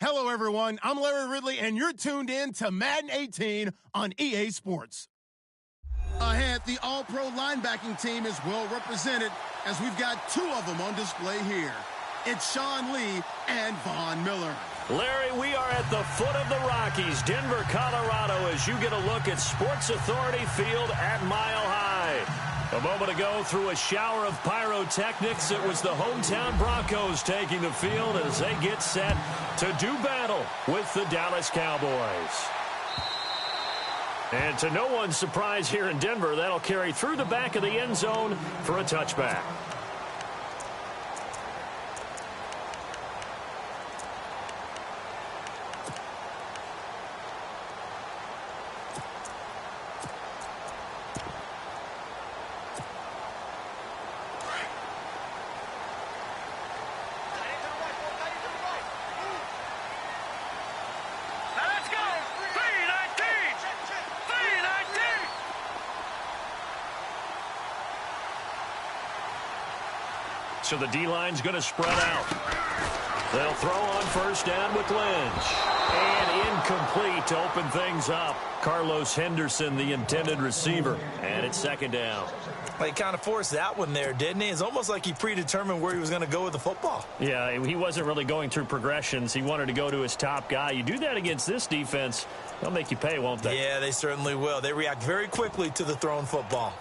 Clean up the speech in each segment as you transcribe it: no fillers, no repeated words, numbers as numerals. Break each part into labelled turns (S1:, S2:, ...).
S1: Hello, everyone. I'm Larry Ridley, and you're tuned in to Madden 18 on EA Sports. Ahead, the All-Pro linebacking team is well represented as we've got two of them on display here. It's Sean Lee and Von Miller.
S2: Larry, we are at the foot of the Rockies, Denver, Colorado, as you get a look at Sports Authority Field at Mile High. A moment ago, through a shower of pyrotechnics, it was the hometown Broncos taking the field as they get set to do battle with the Dallas Cowboys. And to no one's surprise here in Denver, that'll carry through the back of the end zone for a touchback. So the D-line's going to spread out. They'll throw on first down with Lynch. And incomplete to open things up. Carlos Henderson, the intended receiver. And it's second down.
S3: Well, he kind of forced that one there, didn't he? It's almost like he predetermined where he was going to go with the football.
S2: Yeah, he wasn't really going through progressions. He wanted to go to his top guy. You do that against this defense, they'll make you pay, won't they?
S3: Yeah, they certainly will. They react very quickly to the thrown football.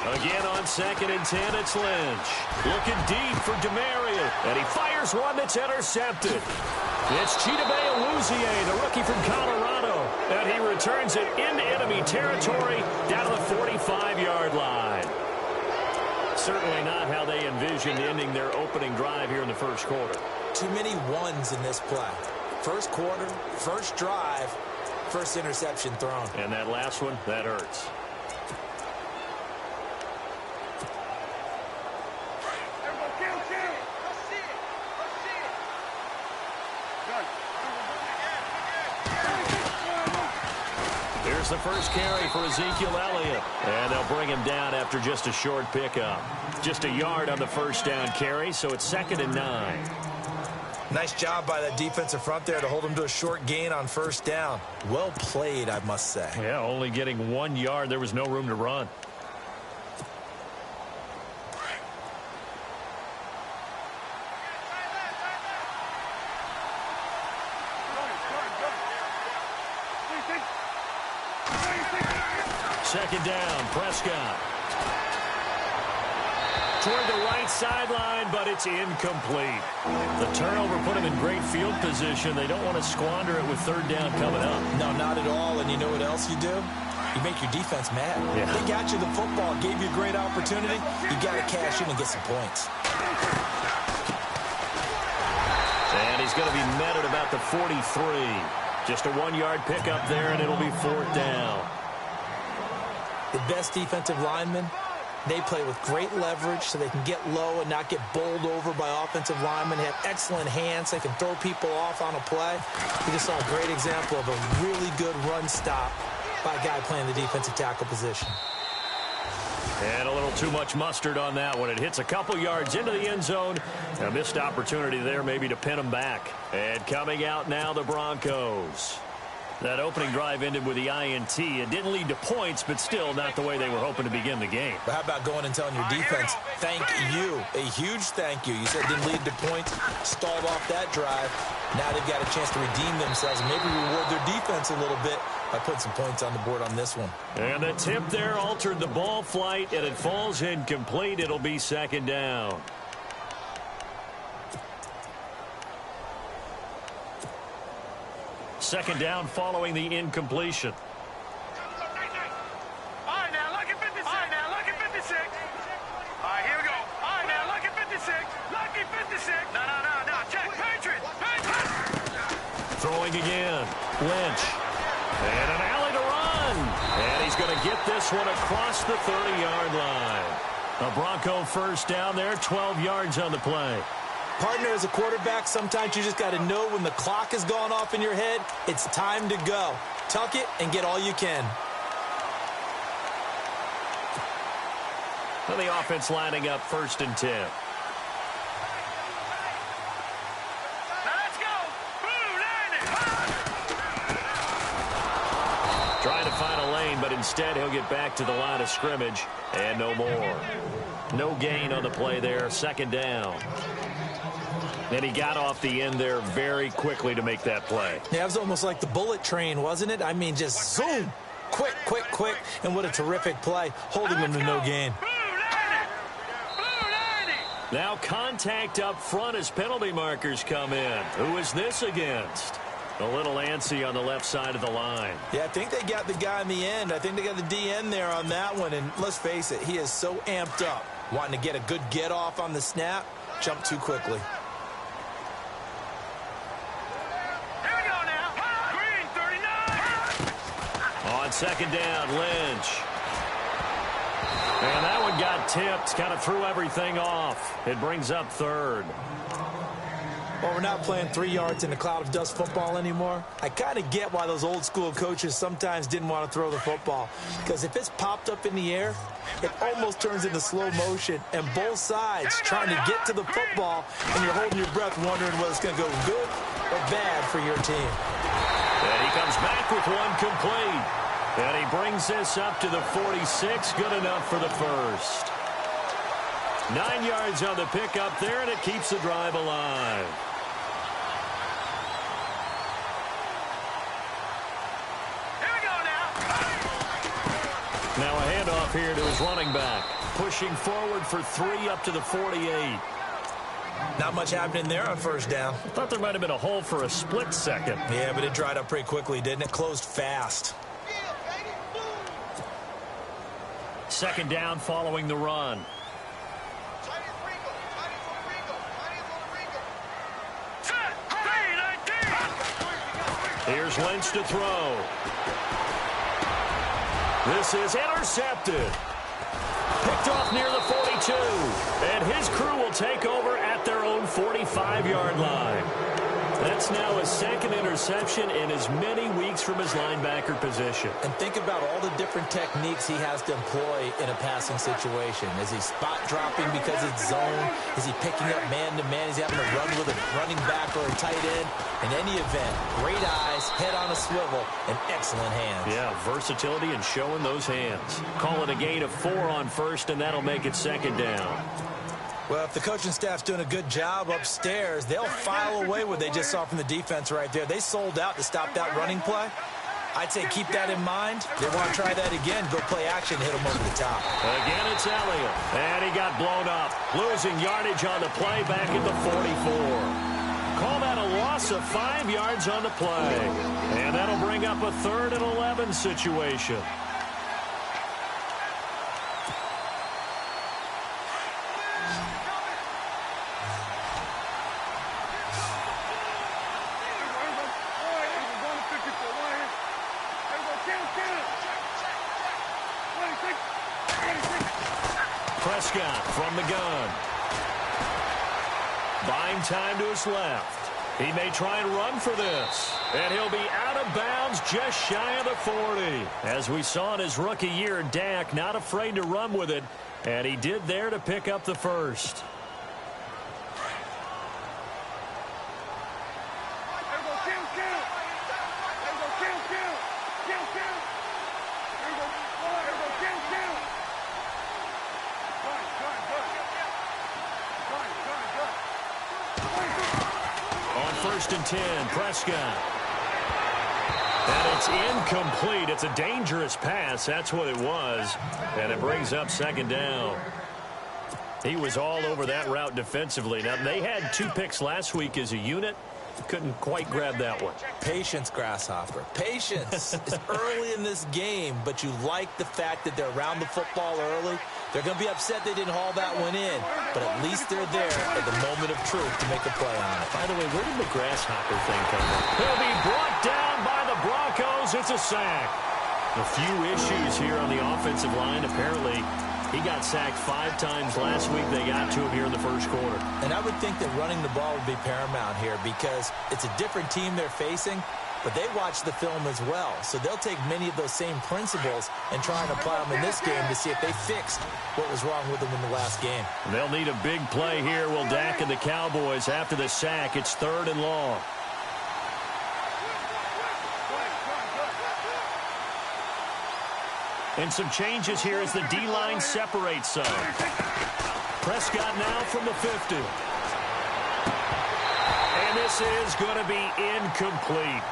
S2: Again on 2nd and 10, it's Lynch. Looking deep for DeMario, and he fires one that's intercepted. It's Chidobe Awuzie, the rookie from Colorado, and he returns it into enemy territory down to the 45-yard line. Certainly not how they envisioned ending their opening drive here in the first quarter.
S3: Too many ones in this play. First quarter, first drive, first interception thrown.
S2: And that last one, that hurts. The first carry for Ezekiel Elliott. And they'll bring him down after just a short pickup. Just a yard on the first down carry, so it's 2nd and 9.
S3: Nice job by that defensive front there to hold him to a short gain on first down. Well played, I must say.
S2: Yeah, only getting 1 yard. There was no room to run. Second down, Prescott. Toward the right sideline, but it's incomplete. The turnover put him in great field position. They don't want to squander it with third down coming up.
S3: No, not at all. And you know what else you do? You make your defense mad.
S2: Yeah.
S3: They got you the football, gave you a great opportunity. You got to cash in and get some points.
S2: And he's going to be met at about the 43. Just a 1-yard pickup there, and it'll be 4th down.
S3: The best defensive linemen, they play with great leverage so they can get low and not get bowled over by offensive linemen. They have excellent hands. They can throw people off on a play. We just saw a great example of a really good run stop by a guy playing the defensive tackle position.
S2: And a little too much mustard on that one. It hits a couple yards into the end zone. A missed opportunity there maybe to pin them back. And coming out now, the Broncos. That opening drive ended with the INT. It didn't lead to points, but still not the way they were hoping to begin the game.
S3: But how about going and telling your defense, thank you, a huge thank you. You said it didn't lead to points, stalled off that drive. Now they've got a chance to redeem themselves and maybe reward their defense a little bit by putting some points on the board on this one.
S2: And the tip there altered the ball flight, and it falls incomplete. It'll be 2nd down. Second down following the incompletion.
S4: All right, now look at 56. All right, now look at 56. All right, here we go. All right, now look at 56. Look at 56. No. Check. Patriot.
S2: Throwing again. Lynch. And an alley to run. And he's going to get this one across the 30-yard line. A Bronco first down there, 12 yards on the play.
S3: Partner, as a quarterback, sometimes you just got to know when the clock has gone off in your head, it's time to go. tuck it and get all you can.
S2: Well, the offense lining up 1st and 10. Trying to find a lane, but instead he'll get back to the line of scrimmage and no more. No gain on the play there, 2nd down. And he got off the end there very quickly to make that play.
S3: Yeah, it was almost like the bullet train, wasn't it? I mean, just zoom, quick, quick, quick, and what a terrific play, holding him to no gain.
S2: Now contact up front as penalty markers come in. Who is this against? A little antsy on the left side of the line.
S3: Yeah, I think they got the guy in the end. I think they got the DN there on that one. And let's face it, he is so amped up. Wanting to get a good get off on the snap, jump too quickly.
S4: Here we go now. Green 39.
S2: On 2nd down, Lynch. And that one got tipped, kind of threw everything off. It brings up 3rd.
S3: Well, we're not playing 3 yards in a cloud of dust football anymore. I kind of get why those old school coaches sometimes didn't want to throw the football. Because if it's popped up in the air, it almost turns into slow motion. And both sides trying to get to the football, and you're holding your breath wondering whether it's going to go good or bad for your team.
S2: And he comes back with one complete. And he brings this up to the 46. Good enough for the first. 9 yards on the pickup there, and it keeps the drive alive. Now a handoff here to his running back. Pushing forward for 3 up to the 48.
S3: Not much happening there on 1st down.
S2: I thought there might have been a hole for a split second.
S3: Yeah, but it dried up pretty quickly, didn't it? Closed fast.
S2: 2nd down following the run. Here's Lynch to throw. This is intercepted. Picked off near the 42. And his crew will take over at their own 45-yard line. That's now his 2nd interception in as many weeks from his linebacker position.
S3: And think about all the different techniques he has to employ in a passing situation. Is he spot dropping because it's zone? Is he picking up man-to-man? Is he having to run with a running back or a tight end? In any event, great eyes, head on a swivel, and excellent hands.
S2: Yeah, versatility and showing those hands. Call it a gain of 4 on 1st, and that'll make it 2nd down.
S3: Well, if the coaching staff's doing a good job upstairs, they'll file away what they just saw from the defense right there. They sold out to stop that running play. I'd say keep that in mind. They want to try that again. Go play action, hit them over the top.
S2: Again, it's Elliott. And he got blown up. Losing yardage on the play back at the 44. Call that a loss of 5 yards on the play. And that'll bring up a 3rd and 11 situation. Prescott from the gun. Buying time to his left. He may try and run for this. And he'll be out of bounds just shy of the 40. As we saw in his rookie year, Dak not afraid to run with it. And he did there to pick up the first. On 1st and 10, Prescott. And it's incomplete. It's a dangerous pass. That's what it was. And it brings up 2nd down. He was all over that route defensively. Now, they had 2 picks last week as a unit. Couldn't quite grab that one.
S3: Patience, Grasshopper. Patience. It's early in this game, but you like the fact that they're around the football early. They're going to be upset they didn't haul that one in, but at least they're there at the moment of truth to make a play on it.
S2: By the way, where did the Grasshopper thing come from? He'll be brought down by the Broncos. It's a sack. A few issues here on the offensive line. Apparently, he got sacked 5 times last week. They got to him here in the first quarter.
S3: And I would think that running the ball would be paramount here because it's a different team they're facing. but they watch the film as well. So they'll take many of those same principles and try and apply them in this game to see if they fixed what was wrong with them in the last game.
S2: They'll need a big play here, will Dak and the Cowboys. After the sack, it's 3rd and long. And some changes here as the D-line separates some. Prescott now from the 50. And this is going to be incomplete.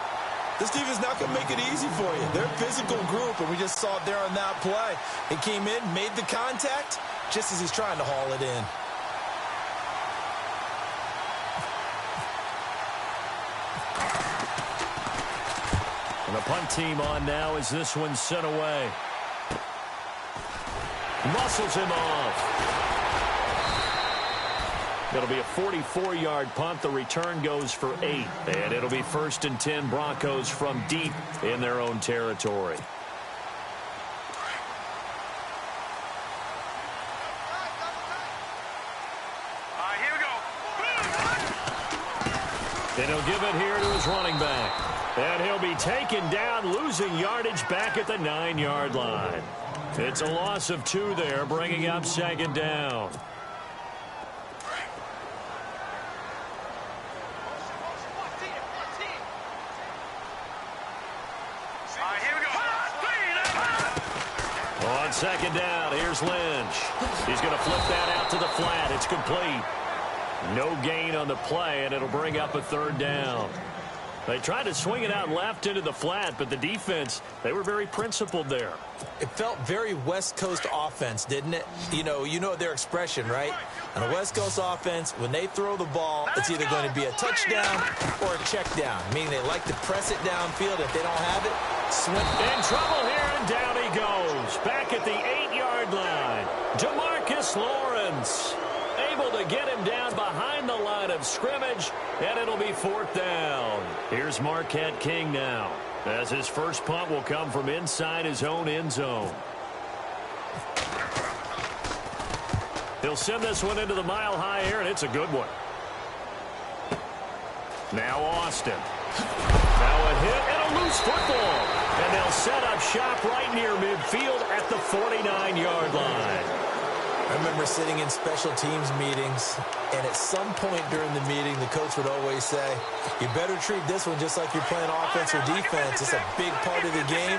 S3: This defense not going to make it easy for you. They're a physical group, and we just saw it there on that play. It came in, made the contact, just as he's trying to haul it in.
S2: And the punt team on now as this one's sent away. Muscles him off. It'll be a 44-yard punt. The return goes for 8. And it'll be 1st and 10, Broncos from deep in their own territory.
S4: Here we go.
S2: And he'll give it here to his running back. And he'll be taken down, losing yardage back at the 9-yard line. It's a loss of 2 there, bringing up 2nd down. On 2nd down, here's Lynch. He's going to flip that out to the flat. It's complete. No gain on the play, and it'll bring up a 3rd down. They tried to swing it out left into the flat, but the defense, they were very principled there.
S3: It felt very West Coast offense, didn't it? You know their expression, right? On a West Coast offense, when they throw the ball, it's either going to be a touchdown or a check down, meaning they like to press it downfield. If they don't have it, swing.
S2: In trouble here, and down he goes. Back at the 8-yard line. DeMarcus Lawrence able to get him down behind the line of scrimmage, and it'll be 4th down. Here's Marquette King now, as his first punt will come from inside his own end zone. He'll send this one into the mile-high air, and it's a good one. Now Austin. Now a hit and a loose football. And they'll set up shop right near midfield at the 49-yard line.
S3: I remember sitting in special teams meetings, and at some point during the meeting, the coach would always say, you better treat this one just like you're playing offense or defense. It's a big part of the game,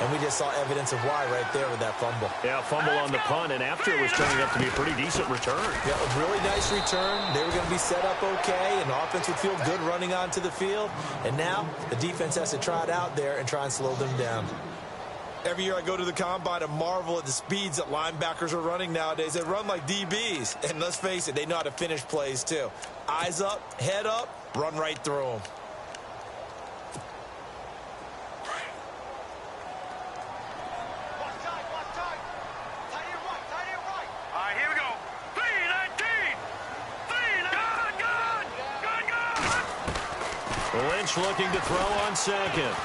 S3: and we just saw evidence of why right there with that fumble.
S2: Yeah, fumble on the punt, and after it was turning up to be a pretty decent return.
S3: Yeah, a really nice return. They were going to be set up okay, and the offense would feel good running onto the field. And now the defense has to try it out there and try and slow them down. Every year I go to the combine and marvel at the speeds that linebackers are running nowadays. They run like DBs. And let's face it, they know how to finish plays too. Eyes up, head up, run right through them.
S4: Here we go. 3-19.
S2: Lynch looking to throw on 2nd.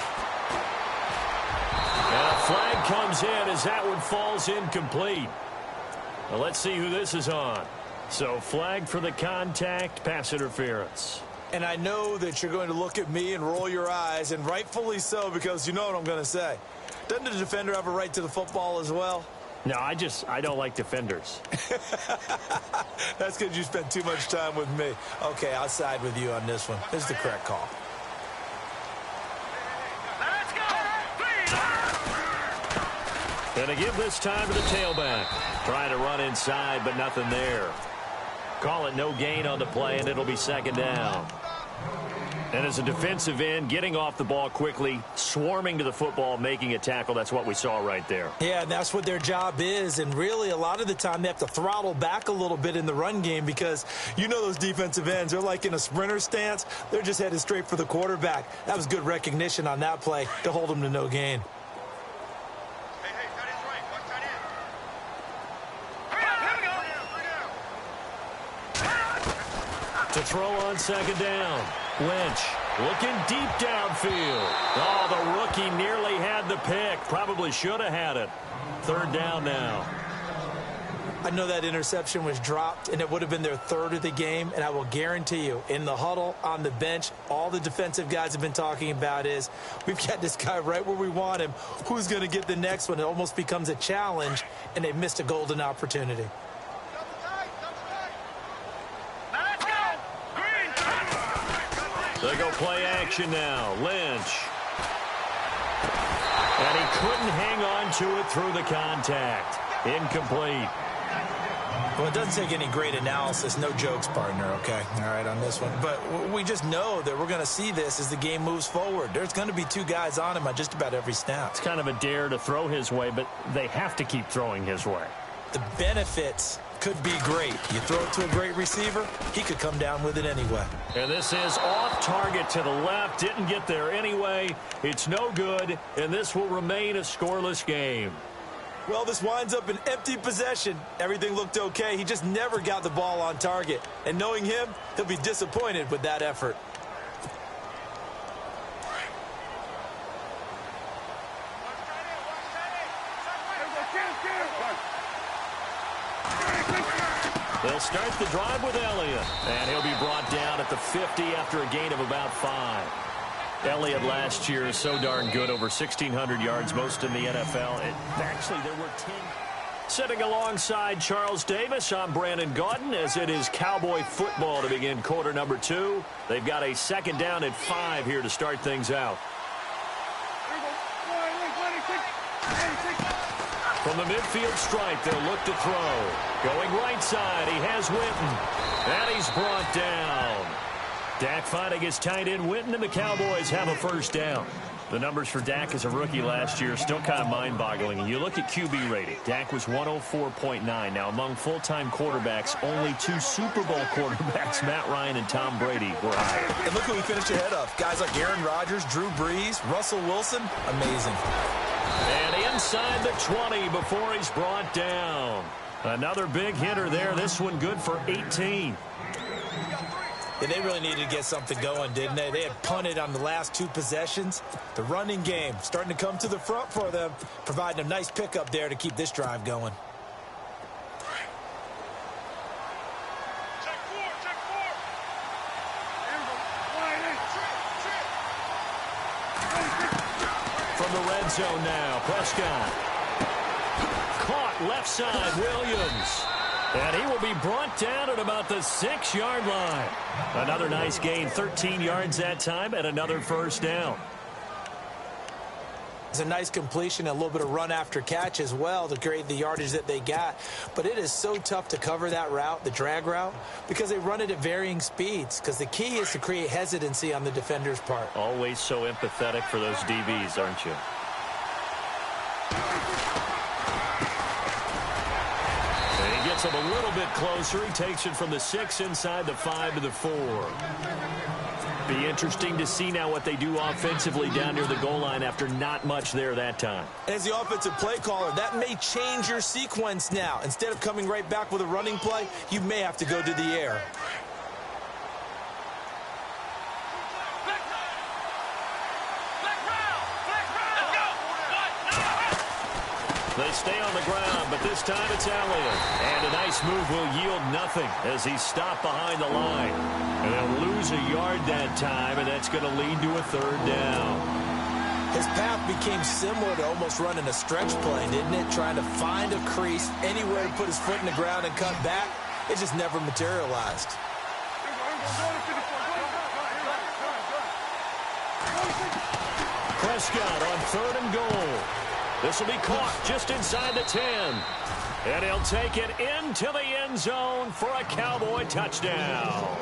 S2: And a flag comes in as that one falls incomplete. Well, let's see who this is on. So flag for the contact, pass interference.
S3: And I know that you're going to look at me and roll your eyes, and rightfully so, because you know what I'm going to say. Doesn't the defender have a right to the football as well?
S2: No, I don't like defenders.
S3: That's because you spent too much time with me. Okay, I'll side with you on this one. This is the correct call.
S4: Let's go.
S2: And to give this time to the tailback. Trying to run inside, but nothing there. Call it no gain on the play, and it'll be 2nd down. And as a defensive end, getting off the ball quickly, swarming to the football, making a tackle, that's what we saw right there.
S3: Yeah, and that's what their job is. And really, a lot of the time, they have to throttle back a little bit in the run game because you know those defensive ends, they're like in a sprinter stance. They're just headed straight for the quarterback. That was good recognition on that play to hold them to no gain.
S4: Hey, tight end's right. Watch tight end.
S2: To throw on 2nd down. Lynch looking deep downfield. Oh, the rookie nearly had the pick. Probably should have had it. 3rd down now.
S3: I know that interception was dropped, and it would have been their third of the game, and I will guarantee you, in the huddle, on the bench, all the defensive guys have been talking about is, we've got this guy right where we want him. Who's going to get the next one? It almost becomes a challenge, and they missed a golden opportunity.
S2: They go play action now. Lynch. And he couldn't hang on to it through the contact. Incomplete.
S3: Well, it doesn't take any great analysis. No jokes, partner, okay? All right, on this one. But we just know that we're going to see this as the game moves forward. There's going to be two guys on him on just about every snap.
S2: It's kind of a dare to throw his way, but they have to keep throwing his way.
S3: The benefits could be great. You throw it to a great receiver, he could come down with it anyway.
S2: And this is off target to the left. Didn't get there anyway. It's no good, and this will remain a scoreless game.
S3: Well, this winds up an empty possession. Everything looked okay. He just never got the ball on target. And knowing him, he'll be disappointed with that effort.
S2: They'll start the drive with Elliott, and he'll be brought down at the 50 after a gain of about 5. Elliott last year is so darn good, over 1,600 yards, most in the NFL. Actually, there were 10. Sitting alongside Charles Davis, I'm Brandon Gaudin, as it is Cowboy football to begin quarter number 2. They've got a second down and 5 here to start things out. From the midfield stripe, they'll look to throw. Going right side, he has Witten. And he's brought down. Dak finding his tight end Witten, and the Cowboys have a first down. The numbers for Dak as a rookie last year still kind of mind-boggling. And you look at QB rating. Dak was 104.9. Now, among full-time quarterbacks, only 2 Super Bowl quarterbacks, Matt Ryan and Tom Brady, were higher.
S3: And look who we finished ahead of. Guys like Aaron Rodgers, Drew Brees, Russell Wilson. Amazing.
S2: And inside the 20 before he's brought down. Another big hitter there. This one good for 18.
S3: Yeah, they really needed to get something going, didn't they? They had punted on the last 2 possessions. The running game starting to come to the front for them, providing a nice pickup there to keep this drive going.
S2: From the red zone now, Prescott. Caught left side, Williams. And he will be brought down at about the 6-yard line. Another nice gain, 13 yards that time, and another first down.
S3: It's a nice completion, a little bit of run after catch as well to create the yardage that they got. But it is so tough to cover that route, the drag route, because they run it at varying speeds. Because the key is to create hesitancy on the defender's part.
S2: Always so empathetic for those DBs, aren't you? And he gets him a little bit closer. He takes it from the 6 inside the 5 to the 4. Be interesting to see now what they do offensively down near the goal line after not much there that time.
S3: As the offensive play caller, that may change your sequence now. Instead of coming right back with a running play, you may have to go to the air.
S2: They stay on the ground, but this time it's Elliott. And a nice move will yield nothing as he's stopped behind the line. And they'll lose a yard that time, and that's going to lead to a 3rd down.
S3: His path became similar to almost running a stretch play, didn't it? Trying to find a crease, anywhere to put his foot in the ground and cut back. It just never materialized.
S2: Prescott on 3rd and goal. This will be caught just inside the 10. And he'll take it into the end zone for a Cowboy touchdown.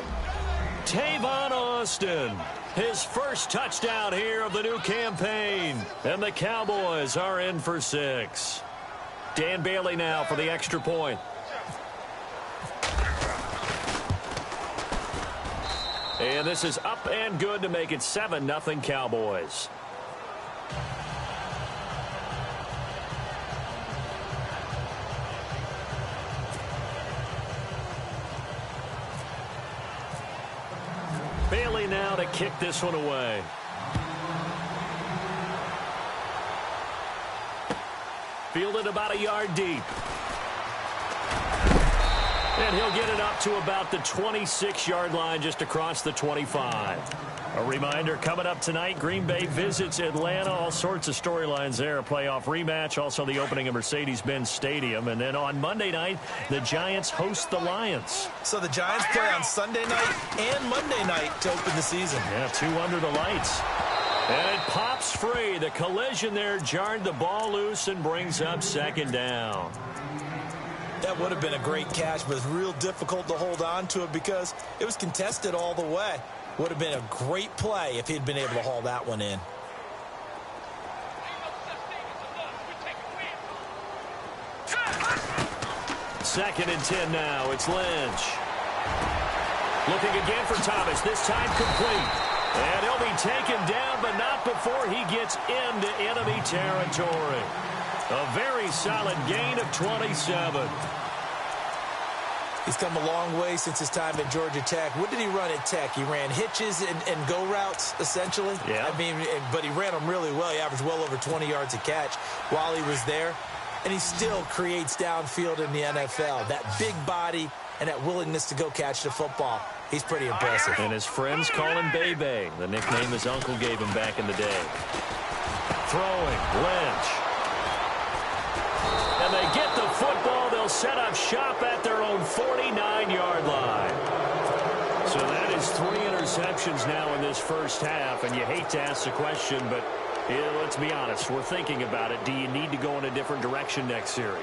S2: Tavon Austin, his first touchdown here of the new campaign. And the Cowboys are in for 6. Dan Bailey now for the extra point. And this is up and good to make it 7-0 Cowboys. Bailey now to kick this one away. Fielded about a yard deep. And he'll get it up to about the 26-yard line just across the 25. A reminder, coming up tonight, Green Bay visits Atlanta. All sorts of storylines there. A playoff rematch, also the opening of Mercedes-Benz Stadium. And then on Monday night, the Giants host the Lions.
S3: So the Giants play on Sunday night and Monday night to open the season.
S2: Yeah, 2 under the lights. And it pops free. The collision there jarred the ball loose and brings up second down.
S3: That would have been a great catch, but it's real difficult to hold on to it because it was contested all the way. Would have been a great play if he'd been able to haul that one in.
S2: Second and 10 now. It's Lynch. Looking again for Thomas. This time complete. And he'll be taken down, but not before he gets into enemy territory. A very solid gain of 27.
S3: He's come a long way since his time at Georgia Tech. What did he run at Tech? He ran hitches and go routes, essentially.
S2: Yeah.
S3: I mean, but he ran them really well. He averaged well over 20 yards a catch while he was there. And he still creates downfield in the NFL. That big body and that willingness to go catch the football. He's pretty impressive.
S2: And his friends call him Bebe, the nickname his uncle gave him back in the day. Throwing, Lynch. And they get the football. They'll set up shop at their own 49-yard line. So that is 3 interceptions now in this first half. And you hate to ask the question, but let's be honest. We're thinking about it. Do you need to go in a different direction next series?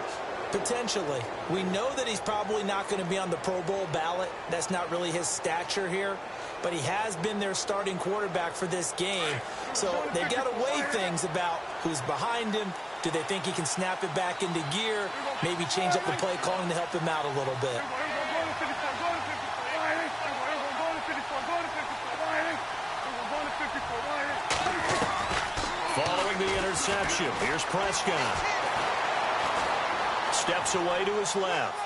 S3: Potentially. We know that he's probably not going to be on the Pro Bowl ballot. That's not really his stature here. But he has been their starting quarterback for this game. So they've got to weigh things about who's behind him. Do they think he can snap it back into gear? Maybe change up the play calling to help him out a little bit.
S2: Following the interception, here's Prescott. Steps away to his left.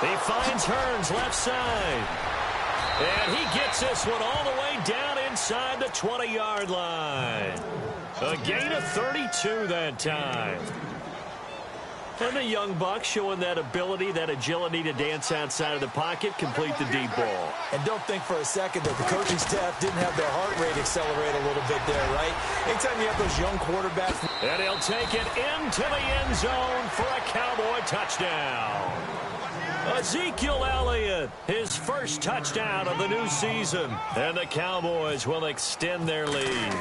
S2: He finds Hearns left side. And he gets this one all the way down inside the 20-yard line. A gain of 32 that time. And the young buck showing that ability, that agility to dance outside of the pocket, complete the deep ball.
S3: And don't think for a second that the coaching staff didn't have their heart rate accelerate a little bit there, right? Anytime you have those young quarterbacks.
S2: And he'll take it into the end zone for a Cowboy touchdown. Ezekiel Elliott, his first touchdown of the new season. And the Cowboys will extend their lead.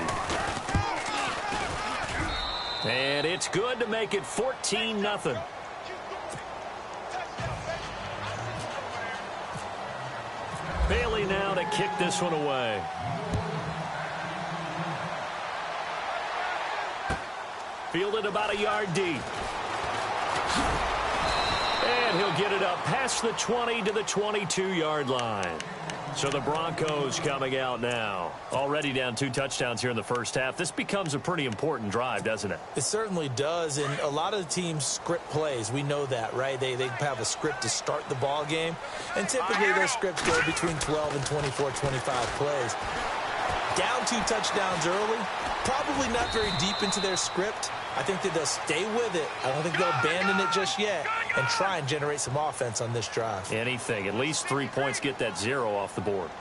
S2: And it's good to make it 14-0. Bailey now to kick this one away. Fielded about a yard deep. And he'll get it up past the 20 to the 22-yard line. So the Broncos coming out now. Already down 2 touchdowns here in the first half. This becomes a pretty important drive, doesn't it?
S3: It certainly does, and a lot of the teams script plays. We know that, right? They have a script to start the ball game, and typically those scripts go between 12 and 24, 25 plays. Down 2 touchdowns early, probably not very deep into their script. I think that they'll stay with it. I don't think they'll abandon it just yet and try and generate some offense on this drive.
S2: Anything. At least 3 points, get that 0 off the board.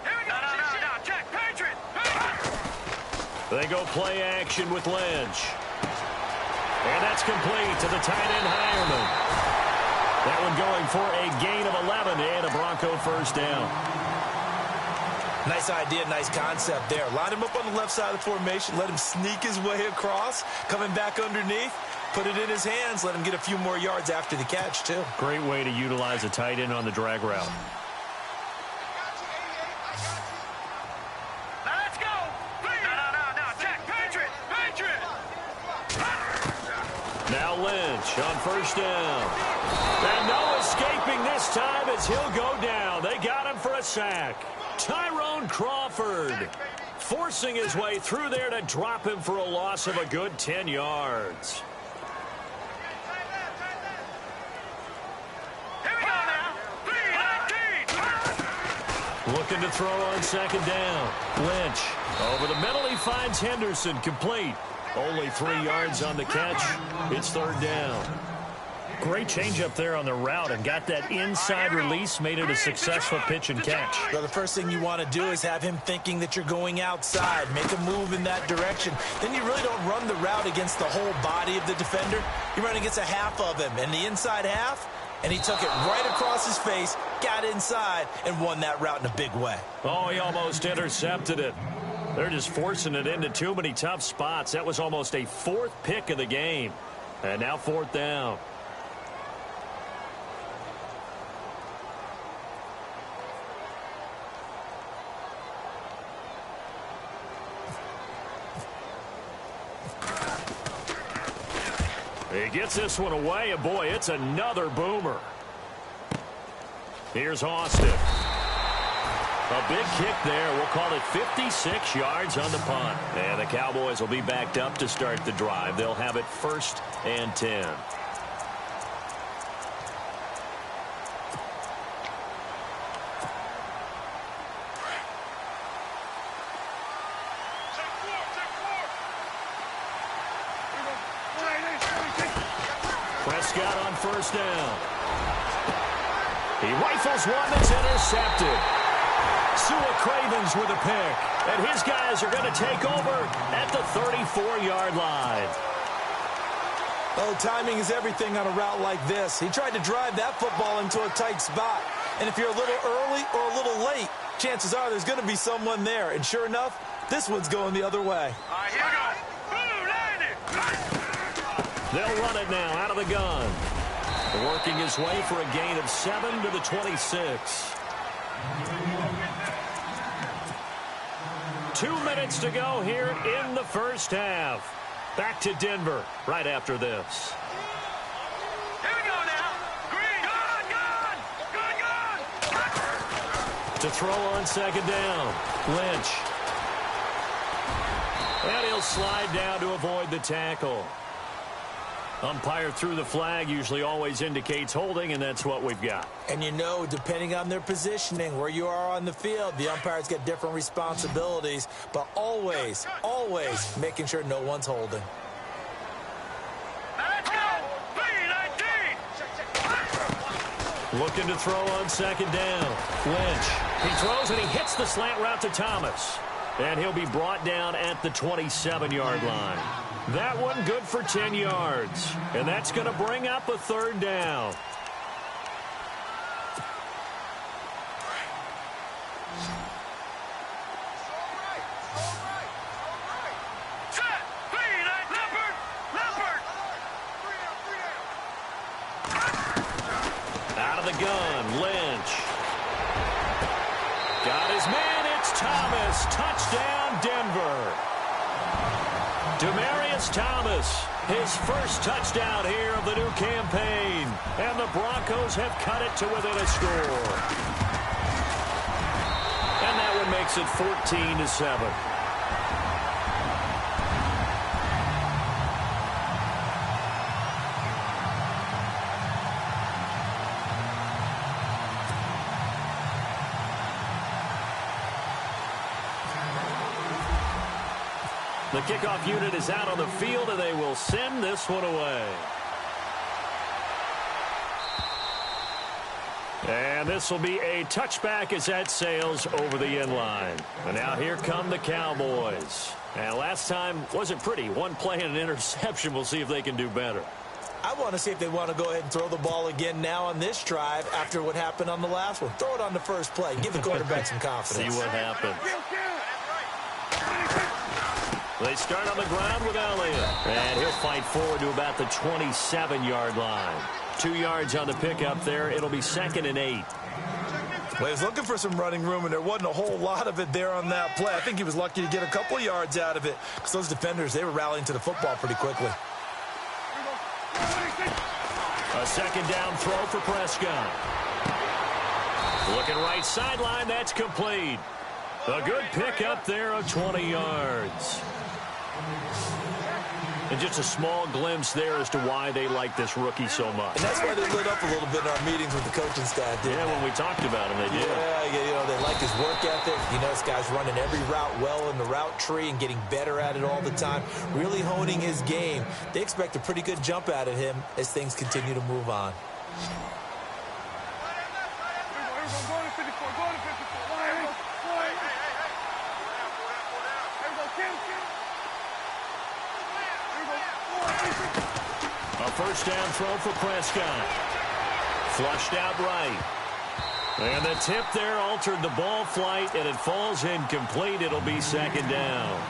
S4: No, check, Patriot.
S2: They go play action with Lynch. And that's complete to the tight end Hireman. That one going for a gain of 11 and a Bronco first down.
S3: Nice idea, nice concept there. Line him up on the left side of the formation. Let him sneak his way across. Coming back underneath. Put it in his hands. Let him get a few more yards after the catch, too.
S2: Great way to utilize a tight end on the drag route.
S4: Now let's go. No, check, Patriot.
S2: Now Lynch on first down. And no escaping this time as he'll go down. They got him for a sack. Tyrone Crawford forcing his way through there to drop him for a loss of a good 10 yards.
S4: Here we go now. 3-19.
S2: Looking to throw on second down. Lynch over the middle. He finds Henderson complete. Only 3 yards on the catch. It's third down. Great change up there on the route and got that inside release, made it a successful pitch and catch.
S3: Well, the first thing you want to do is have him thinking that you're going outside. Make a move in that direction. Then you really don't run the route against the whole body of the defender. You run against a half of him, and the inside half, and he took it right across his face, got inside, and won that route in a big way.
S2: Oh, he almost intercepted it. They're just forcing it into too many tough spots. That was almost a fourth pick of the game. And now fourth down. He gets this one away, and boy, it's another boomer. Here's Austin. A big kick there. We'll call it 56 yards on the punt. And the Cowboys will be backed up to start the drive. They'll have it 1st and 10. Prescott on 1st down. He rifles one that's intercepted. Sua Cravens with a pick. And his guys are going to take over at the 34-yard line.
S3: Oh, timing is everything on a route like this. He tried to drive that football into a tight spot. And if you're a little early or a little late, chances are there's going to be someone there. And sure enough, this one's going the other way.
S4: All right, here we go.
S2: They'll run it now out of the gun. Working his way for a gain of 7 to the 26. 2 minutes to go here in the first half. Back to Denver right after this.
S4: Here we go now. Green. Good.
S2: To throw on 2nd down. Lynch. And he'll slide down to avoid the tackle. Umpire threw the flag, usually always indicates holding, and that's what we've got.
S3: And you know, depending on their positioning, where you are on the field, the umpires get different responsibilities, but always, always making sure no one's holding.
S4: Let's go. 3-19.
S2: Looking to throw on 2nd down. Lynch. He throws and he hits the slant route to Thomas. And he'll be brought down at the 27-yard line. That one good for 10 yards. And that's going to bring up a 3rd down.
S4: Set. 3-9. Leopard.
S2: Out of the gun, Lynch. Got his man, it's Thomas. Touchdown, Denver. Demaryius Thomas, his first touchdown here of the new campaign. And the Broncos have cut it to within a score. And that one makes it 14-7. The kickoff unit is out on the field, and they will send this one away. And this will be a touchback as that sails over the end line. And now here come the Cowboys. And last time wasn't pretty. One play and an interception. We'll see if they can do better.
S3: I want to see if they want to go ahead and throw the ball again now on this drive after what happened on the last one. Throw it on the first play. Give the quarterback some confidence.
S2: See what happens. They start on the ground with Elliott. And he'll fight forward to about the 27-yard line. 2 yards on the pickup there. It'll be 2nd and 8.
S3: Well, he was looking for some running room, and there wasn't a whole lot of it there on that play. I think he was lucky to get a couple of yards out of it because those defenders, they were rallying to the football pretty quickly.
S2: A 2nd down throw for Prescott. Looking right sideline, that's complete. A good pickup there of 20 yards. And just a small glimpse there as to why they like this rookie so much.
S3: And that's why they lit up a little bit in our meetings with the coaching staff.
S2: Yeah, when we talked about him, they did.
S3: Yeah, they like his work ethic. This guy's running every route well in the route tree and getting better at it all the time, really honing his game. They expect a pretty good jump out of him as things continue to move on.
S2: A first down throw for Prescott. Flushed out right. And the tip there altered the ball flight, and it falls incomplete. It'll be second down.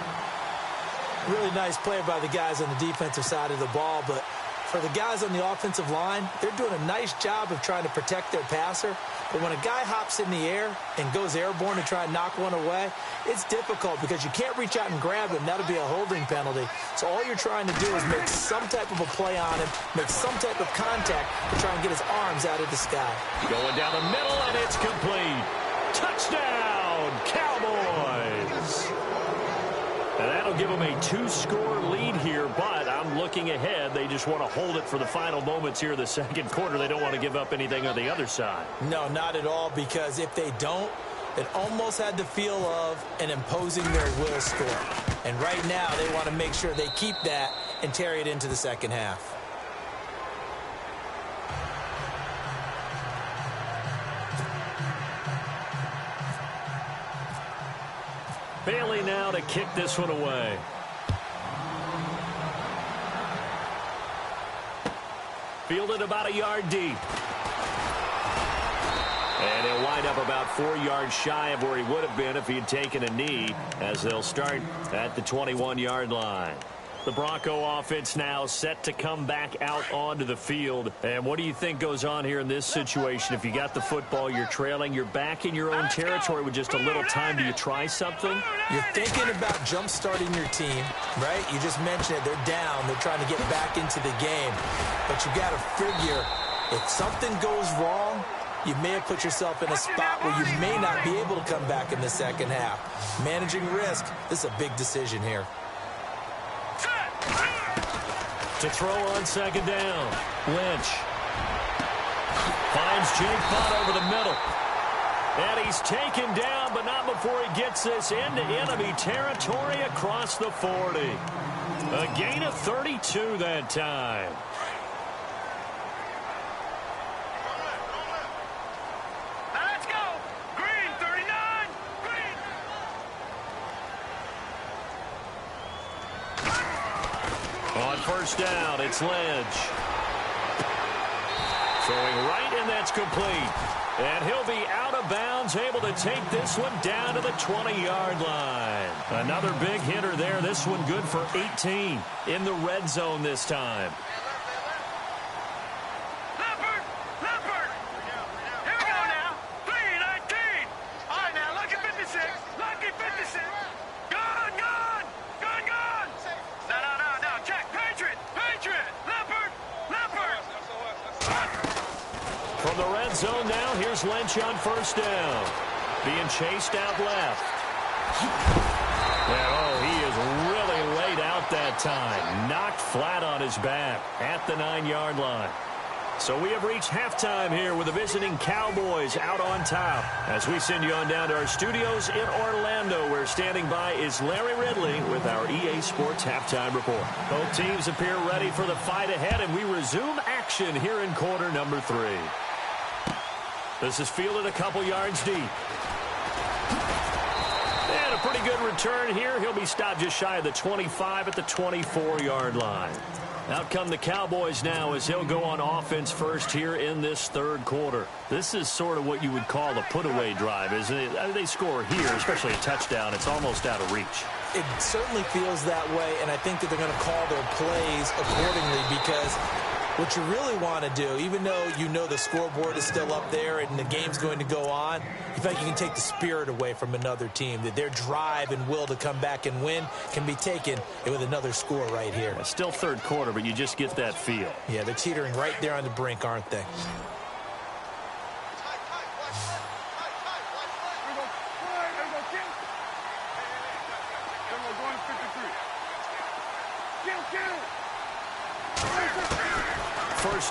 S3: Really nice play by the guys on the defensive side of the ball, but for the guys on the offensive line, they're doing a nice job of trying to protect their passer. But when a guy hops in the air and goes airborne to try and knock one away, it's difficult because you can't reach out and grab him. That'll be a holding penalty. So all you're trying to do is make some type of a play on him, make some type of contact to try and get his arms out of the sky.
S2: Going down the middle, and it's complete. Touchdown, Cowboys! And that'll give them a 2-score lead here, but I'm looking ahead. They just want to hold it for the final moments here of the second quarter. They don't want to give up anything on the other side.
S3: No, not at all, because if they don't, it almost had the feel of an imposing their will score. And right now, they want to make sure they keep that and carry it into the second half.
S2: Bailey now to kick this one away. Fielded about a yard deep. And he'll wind up about 4 yards shy of where he would have been if he had taken a knee, as they'll start at the 21-yard line. The Bronco offense now set to come back out onto the field. And what do you think goes on here in this situation? If you got the football, you're trailing, you're back in your own territory with just a little time. Do you try something?
S3: You're thinking about jump-starting your team, right? You just mentioned it. They're down. They're trying to get back into the game. But you got to figure, if something goes wrong, you may have put yourself in a spot where you may not be able to come back in the second half. Managing risk, this is a big decision here.
S2: To throw on second down, Lynch finds Jake Butt over the middle. And he's taken down, but not before he gets this into enemy territory across the 40. A gain of 32 that time.
S4: Let's go. Green, 39. Green.
S2: On first down, it's Lynch. Throwing right, and that's complete. And he'll be out of bounds, able to take this one down to the 20-yard line. Another big hitter there. This one good for 18 in the red zone this time.
S4: Leopard. Here we go now. 3-19. All right, now, lucky 56. Lucky 56. Gone. No. Check. Patriot. Leopard.
S2: From the red zone now, here's Lynch on first down. Being chased out left. And, he is really laid out that time. Knocked flat on his back at the 9-yard line. So we have reached halftime here with the visiting Cowboys out on top. As we send you on down to our studios in Orlando, where standing by is Larry Ridley with our EA Sports Halftime Report. Both teams appear ready for the fight ahead, and we resume action here in quarter number 3. This is fielded a couple yards deep. And a pretty good return here. He'll be stopped just shy of the 25 at the 24-yard line. Out come the Cowboys now as he'll go on offense first here in this third quarter. This is sort of what you would call a put-away drive, isn't it? I mean, they score here, especially a touchdown. It's almost out of reach.
S3: It certainly feels that way, and I think that they're going to call their plays accordingly, because what you really want to do, even though you know the scoreboard is still up there and the game's going to go on, you think you can take the spirit away from another team, that their drive and will to come back and win can be taken with another score right here.
S2: It's still third quarter, but you just get that feel.
S3: Yeah, they're teetering right there on the brink, aren't they?
S4: Going 53. Kill.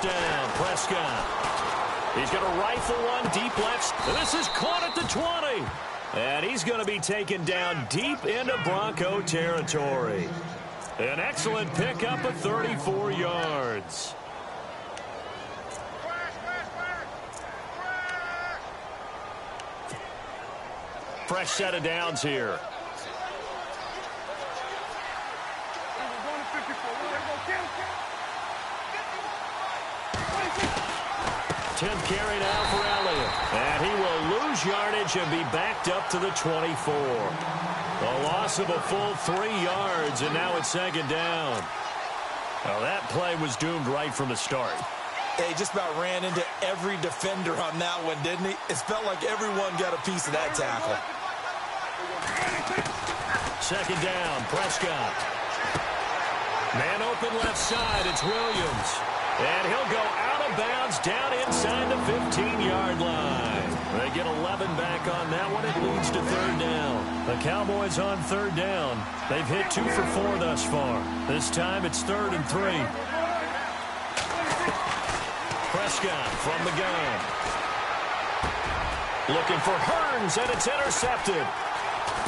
S2: first down. Prescott. He's going to rifle one deep left. And this is caught at the 20. And he's going to be taken down deep into Bronco territory. An excellent pickup of 34 yards. Fresh set of downs here. 10th carry now for Elliott. And he will lose yardage and be backed up to the 24. A loss of a full 3 yards, and now it's second down. Now that play was doomed right from the start.
S3: He just about ran into every defender on that one, didn't he? It felt like everyone got a piece of that tackle.
S2: Second down, Prescott. Man open left side, it's Williams. And he'll go out of bounds down inside the 15-yard line. They get 11 back on that one. It leads to third down. The Cowboys on third down. They've hit 2 for 4 thus far. This time it's 3rd and 3. Prescott from the gun. Looking for Hearns, and it's intercepted.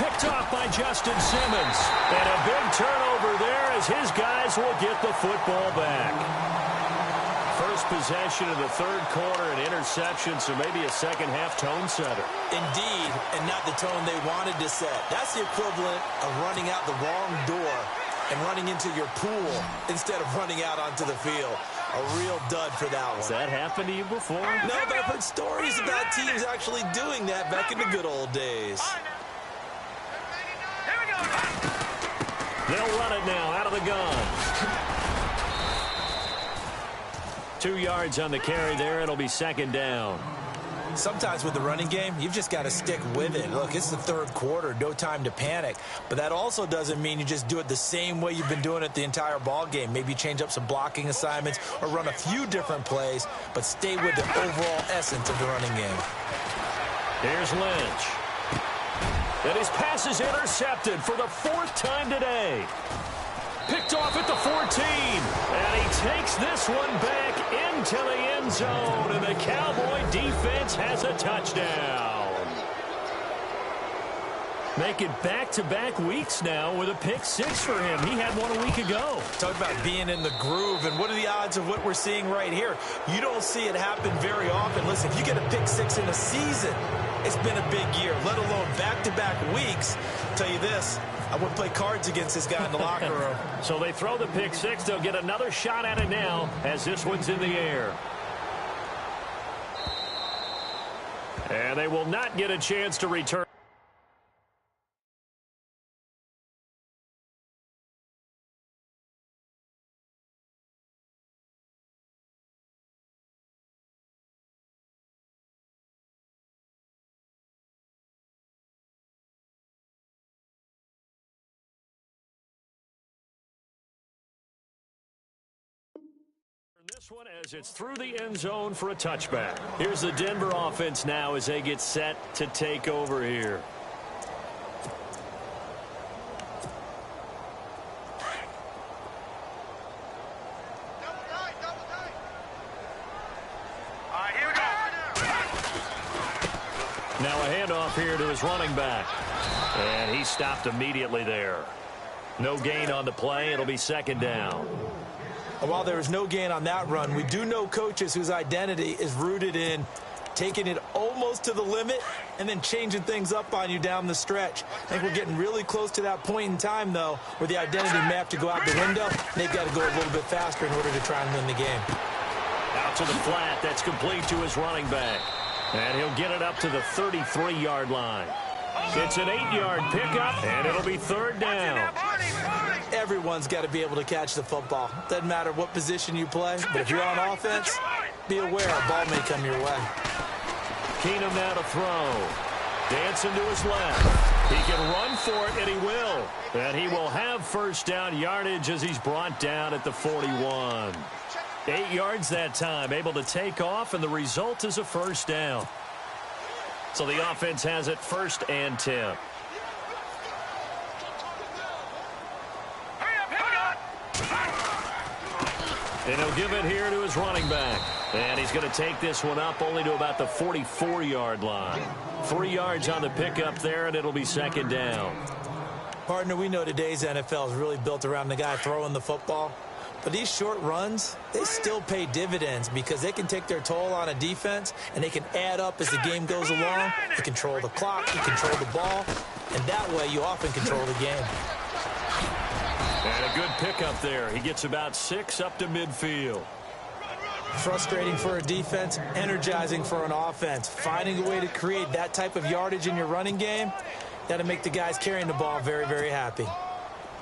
S2: Picked off by Justin Simmons. And a big turnover there as his guys will get the football back. First possession of the third quarter, an interception, so maybe a second-half tone setter.
S3: Indeed, and not the tone they wanted to set. That's the equivalent of running out the wrong door and running into your pool instead of running out onto the field. A real dud for that one.
S2: Has that happened to you before?
S3: No, but I've heard stories about teams actually doing that back in the good old days.
S2: They'll run it now out of the gun. 2 yards on the carry there. It'll be second down.
S3: Sometimes with the running game, you've just got to stick with it. Look, it's the third quarter, no time to panic. But that also doesn't mean you just do it the same way you've been doing it the entire ball game. Maybe change up some blocking assignments or run a few different plays, but stay with the overall essence of the running game.
S2: Here's Lynch. And his pass is intercepted for the 4th time today. Picked off at the 14. And he takes this one back into the end zone. And the Cowboy defense has a touchdown. Making back-to-back weeks now with a pick 6 for him. He had one a week ago.
S3: Talk about being in the groove, and what are the odds of what we're seeing right here? You don't see it happen very often. Listen, if you get a pick 6 in a season, it's been a big year, let alone back-to-back weeks. I'll tell you this, I wouldn't play cards against this guy in the locker room.
S2: So they throw the pick 6. They'll get another shot at it now as this one's in the air. And they will not get a chance to return. This one as it's through the end zone for a touchback. Here's the Denver offense now as they get set to take over here.
S4: Here we go.
S2: Now a handoff here to his running back. And he stopped immediately there. No gain on the play. It'll be second down.
S3: While there is no gain on that run, we do know coaches whose identity is rooted in taking it almost to the limit and then changing things up on you down the stretch. I think we're getting really close to that point in time, though, where the identity may have to go out the window. They've got to go a little bit faster in order to try and win the game.
S2: Out to the flat. That's complete to his running back. And he'll get it up to the 33-yard line. It's an 8-yard pickup, and it'll be third down.
S3: Everyone's got to be able to catch the football. Doesn't matter what position you play, but if you're on offense, be aware a ball may come your way.
S2: Keenum now to throw. Dancing to his left. He can run for it, and he will. And he will have first down yardage as he's brought down at the 41. 8 yards that time, able to take off, and the result is a first down. So the offense has it 1st and 10. And he'll give it here to his running back. And he's going to take this one up only to about the 44-yard line. 3 yards on the pickup there, and it'll be second down.
S3: Partner, we know today's NFL is really built around the guy throwing the football. But these short runs, they still pay dividends because they can take their toll on a defense, and they can add up as the game goes along. You control the clock, you control the ball, and that way you often control the game.
S2: And a good pickup there. He gets about 6 up to midfield.
S3: Frustrating for a defense, energizing for an offense. Finding a way to create that type of yardage in your running game, that'll make the guys carrying the ball very, very happy.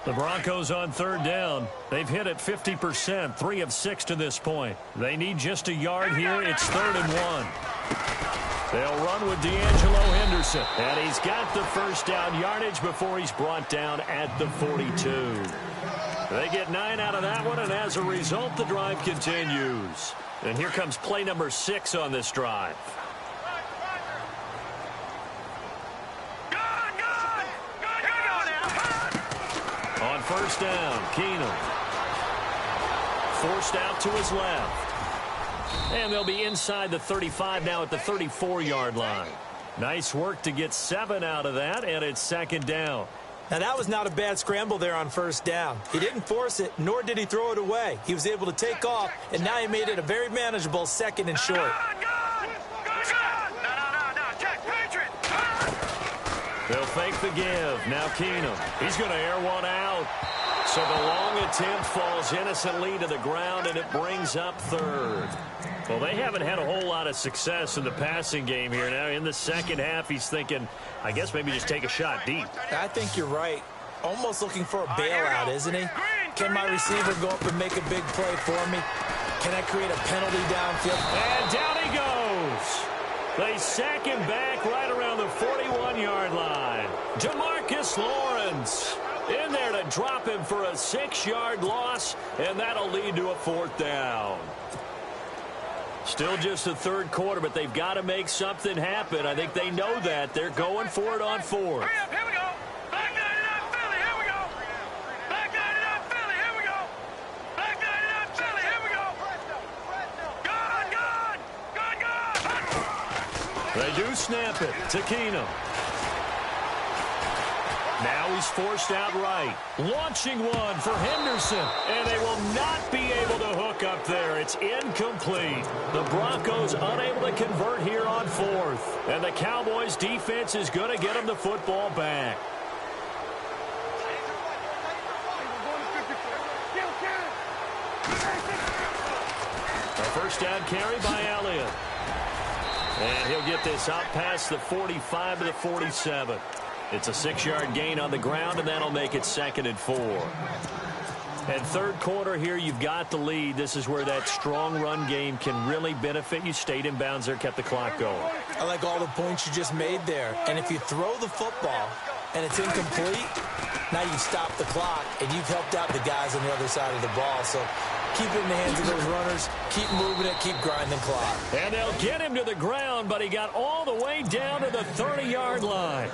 S2: The Broncos on third down. They've hit it 50%, 3 of 6 to this point. They need just a yard here. It's 3rd and 1. They'll run with D'Angelo Henderson. And he's got the first down yardage before he's brought down at the 42. They get 9 out of that one, and as a result, the drive continues. And here comes play number 6 on this drive. On first down, Keenum. Forced out to his left. And they'll be inside the 35 now at the 34-yard line. Nice work to get 7 out of that, and it's second down.
S3: Now, that was not a bad scramble there on first down. He didn't force it, nor did he throw it away. He was able to take off, and now he made it a very manageable 2nd and short.
S2: They'll fake the give. Now Keenum. He's going to air one out. So the long attempt falls innocently to the ground, and it brings up 3rd. Well, they haven't had a whole lot of success in the passing game here. Now, in the second half, he's thinking, I guess maybe just take a shot deep.
S3: I think you're right. Almost looking for a bailout, isn't he? Can my receiver go up and make a big play for me? Can I create a penalty downfield?
S2: And down he goes. They sack him back right around the 41-yard line. Demarcus Lawrence in there to drop him for a 6-yard loss, and that'll lead to a 4th down. Still just the 3rd quarter, but they've got to make something happen. I think they know that. They're going for it on 4th.
S4: Here we go. Back 99 Philly. Here we go. Back 99 Philly. Here we go. Back 99 Philly. Here we go. Gone.
S2: They do snap it to Keenum. Now he's forced out right. Launching one for Henderson. And they will not be able to hook up there. It's incomplete. The Broncos unable to convert here on 4th. And the Cowboys defense is going to get them the football back. A first down carry by Elliott. And he'll get this out past the 45 to the 47. It's a 6-yard gain on the ground, and that'll make it 2nd and 4. And 3rd quarter here, you've got the lead. This is where that strong run game can really benefit you. Stayed in bounds there, kept the clock going.
S3: I like all the points you just made there. And if you throw the football and it's incomplete, now you stop the clock, and you've helped out the guys on the other side of the ball. So keep it in the hands of those runners. Keep moving it. Keep grinding clock.
S2: And they'll get him to the ground, but he got all the way down to the 30-yard line.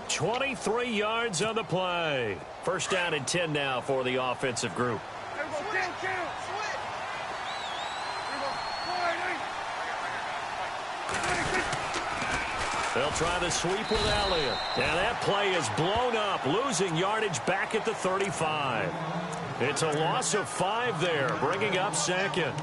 S2: 23 yards on the play. First down and 10 now for the offensive group. They'll try the sweep with Elliott. And that play is blown up, losing yardage back at the 35. It's a loss of 5 there, bringing up 2nd.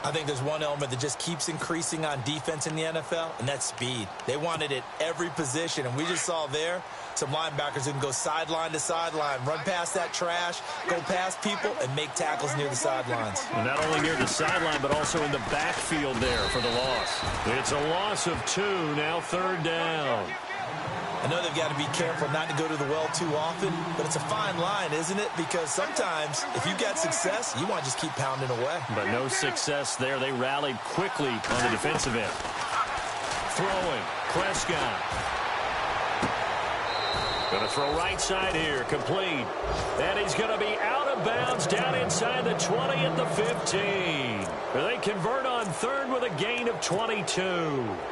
S3: I think there's one element that just keeps increasing on defense in the NFL, and that's speed. They want it at every position, and we just saw there some linebackers who can go sideline to sideline, run past that trash, go past people, and make tackles near the sidelines.
S2: And not only near the sideline, but also in the backfield there for the loss. It's a loss of 2, now 3rd down.
S3: I know they've got to be careful not to go to the well too often, but it's a fine line, isn't it? Because sometimes, if you've got success, you want to just keep pounding away.
S2: But no success there. They rallied quickly on the defensive end. Throwing, Prescott. Going to throw right side here, complete. And he's going to be out of bounds down inside the 20 at the 15. They convert on 3rd with a gain of 22.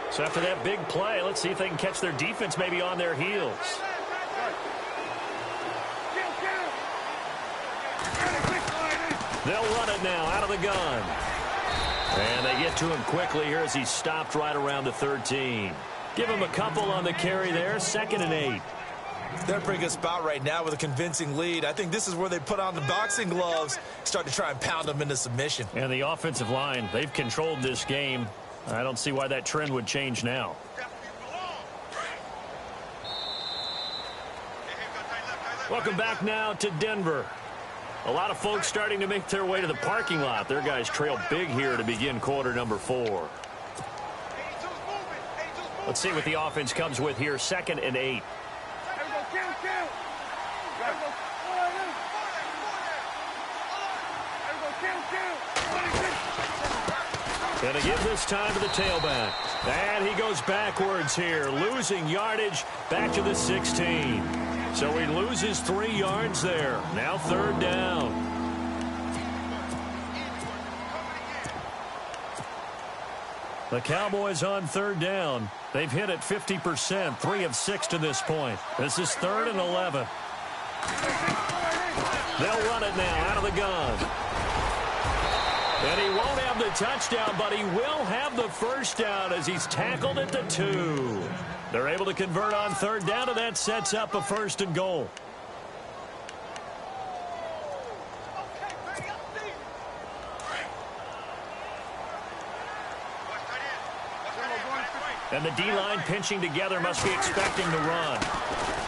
S2: So after that big play, let's see if they can catch their defense maybe on their heels. They'll run it now out of the gun. And they get to him quickly here as he's stopped right around the 13. Give him a couple on the carry there, 2nd and 8.
S3: They're in a pretty good spot right now with a convincing lead. I think this is where they put on the boxing gloves, start to try and pound them into submission.
S2: And the offensive line, they've controlled this game. I don't see why that trend would change now. Welcome back now to Denver. A lot of folks starting to make their way to the parking lot. Their guys trail big here to begin quarter number 4. Let's see what the offense comes with here, 2nd and 8. Going to give this time to the tailback. And he goes backwards here, losing yardage back to the 16. So he loses 3 yards there. Now 3rd down. The Cowboys on 3rd down. They've hit it 50%, 3 of 6 to this point. This is 3rd and 11. They'll run it now out of the gun. And he won't have the touchdown, but he will have the first down as he's tackled at the 2. They're able to convert on 3rd down, and that sets up a 1st and goal. And the D-line pinching together, must be expecting to run.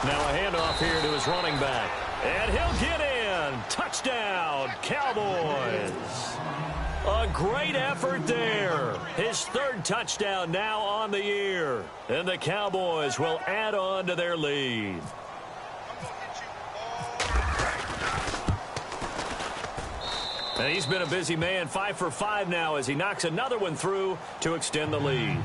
S2: Now a handoff here to his running back. And he'll get in. Touchdown, Cowboys. A great effort there. His 3rd touchdown now on the year. And the Cowboys will add on to their lead. And he's been a busy man, 5 for 5 now as he knocks another one through to extend the lead.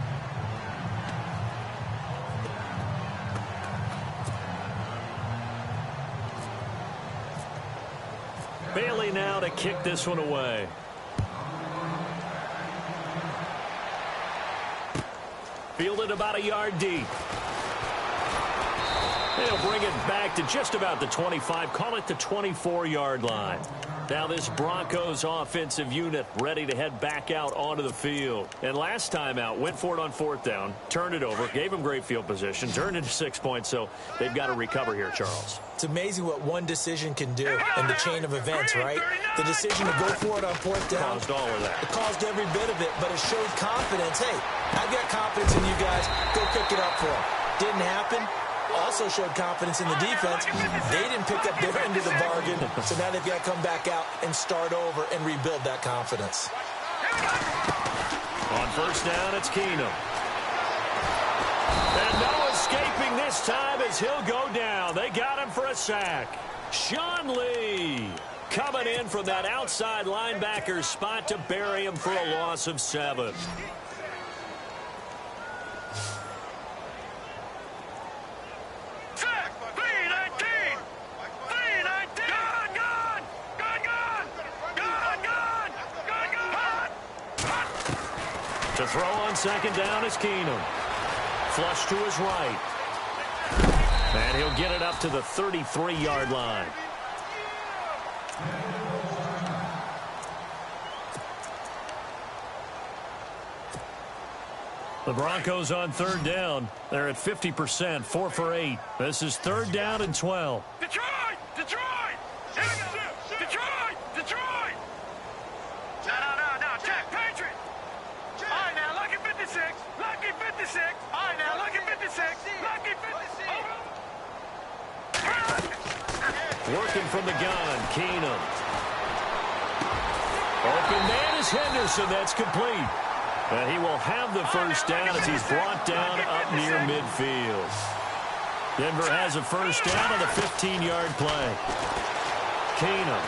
S2: Bailey now to kick this one away. Fielded about a yard deep. They'll bring it back to just about the 25. Call it the 24-yard line. Now this Broncos offensive unit ready to head back out onto the field. And last time out, went for it on 4th down, turned it over, gave them great field position, turned into 6 points, so they've got to recover here, Charles.
S3: It's amazing what one decision can do in the chain of events, right? The decision to go for it on 4th down.
S2: Caused all of that.
S3: It caused every bit of it, but it showed confidence. Hey, I've got confidence in you guys. Go pick it up for them. Didn't happen. Also showed confidence in the defense. They didn't pick up their end of the bargain, so now they've got to come back out and start over and rebuild that confidence.
S2: On 1st down, it's Keenum. And no escaping this time as he'll go down. They got him for a sack. Sean Lee coming in from that outside linebacker spot to bury him for a loss of 7. To throw on 2nd down is Keenum. Flush to his right. And he'll get it up to the 33-yard line. The Broncos on 3rd down. They're at 50%, 4 for 8. This is 3rd down and 12.
S4: Detroit! Detroit! Detroit! Detroit! No. Check, Patriot! All right, now, lucky 56. Lucky 56. All right, now, lucky 56. Lucky 56.
S2: Working from the gun, Keenum. Open man is Henderson. That's complete. And he will have the first down as he's brought down up near midfield. Denver has a first down on the 15-yard play. Keenum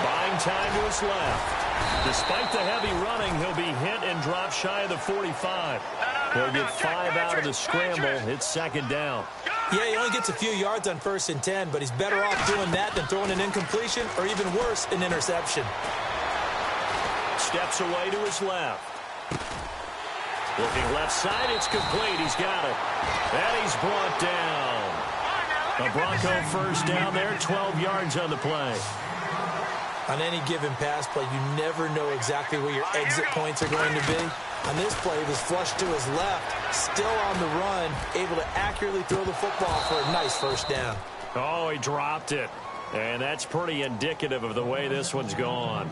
S2: buying time to his left. Despite the heavy running, he'll be hit and drop shy of the 45. He'll get 5 out of the scramble. It's 2nd down.
S3: Yeah, he only gets a few yards on 1st and 10, but he's better off doing that than throwing an incompletion or even worse, an interception.
S2: Steps away to his left. Looking left side, it's complete. He's got it. And he's brought down. A Bronco first down there, 12 yards on the play.
S3: On any given pass play, you never know exactly where your exit points are going to be. On this play, he was flushed to his left, still on the run, able to accurately throw the football for a nice first down.
S2: Oh, he dropped it. And that's pretty indicative of the way this one's gone.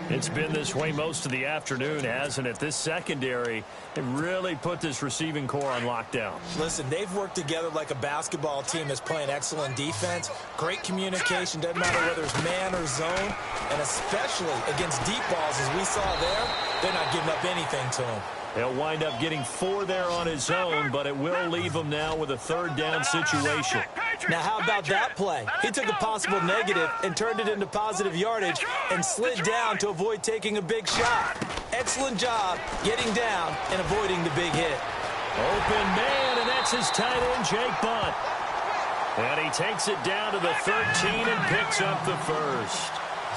S2: It's been this way most of the afternoon, hasn't it? This secondary really put this receiving core on lockdown.
S3: Listen, they've worked together like a basketball team that's playing excellent defense. Great communication, doesn't matter whether it's man or zone. And especially against deep balls, as we saw there, they're not giving up anything to him.
S2: He'll wind up getting 4 there on his own, but it will leave him now with a third down situation.
S3: Now, how about that play? He took a possible negative and turned it into positive yardage and slid down to avoid taking a big shot. Excellent job getting down and avoiding the big hit.
S2: Open man, and that's his tight end, Jake Butt. And he takes it down to the 13 and picks up the first.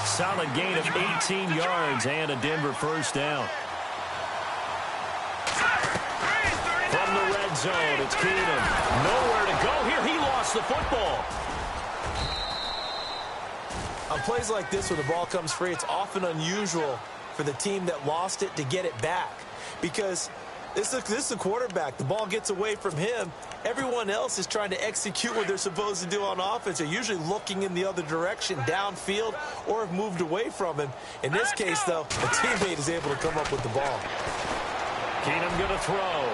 S2: Solid gain of 18 yards and a Denver first down. From the red zone, it's Keenum. Nowhere to go here. He lost the football.
S3: On plays like this where the ball comes free, it's often unusual for the team that lost it to get it back. Because this is a quarterback. The ball gets away from him. Everyone else is trying to execute what they're supposed to do on offense. They're usually looking in the other direction, downfield, or have moved away from him. In this case, though, a teammate is able to come up with the ball.
S2: Keenum going to throw.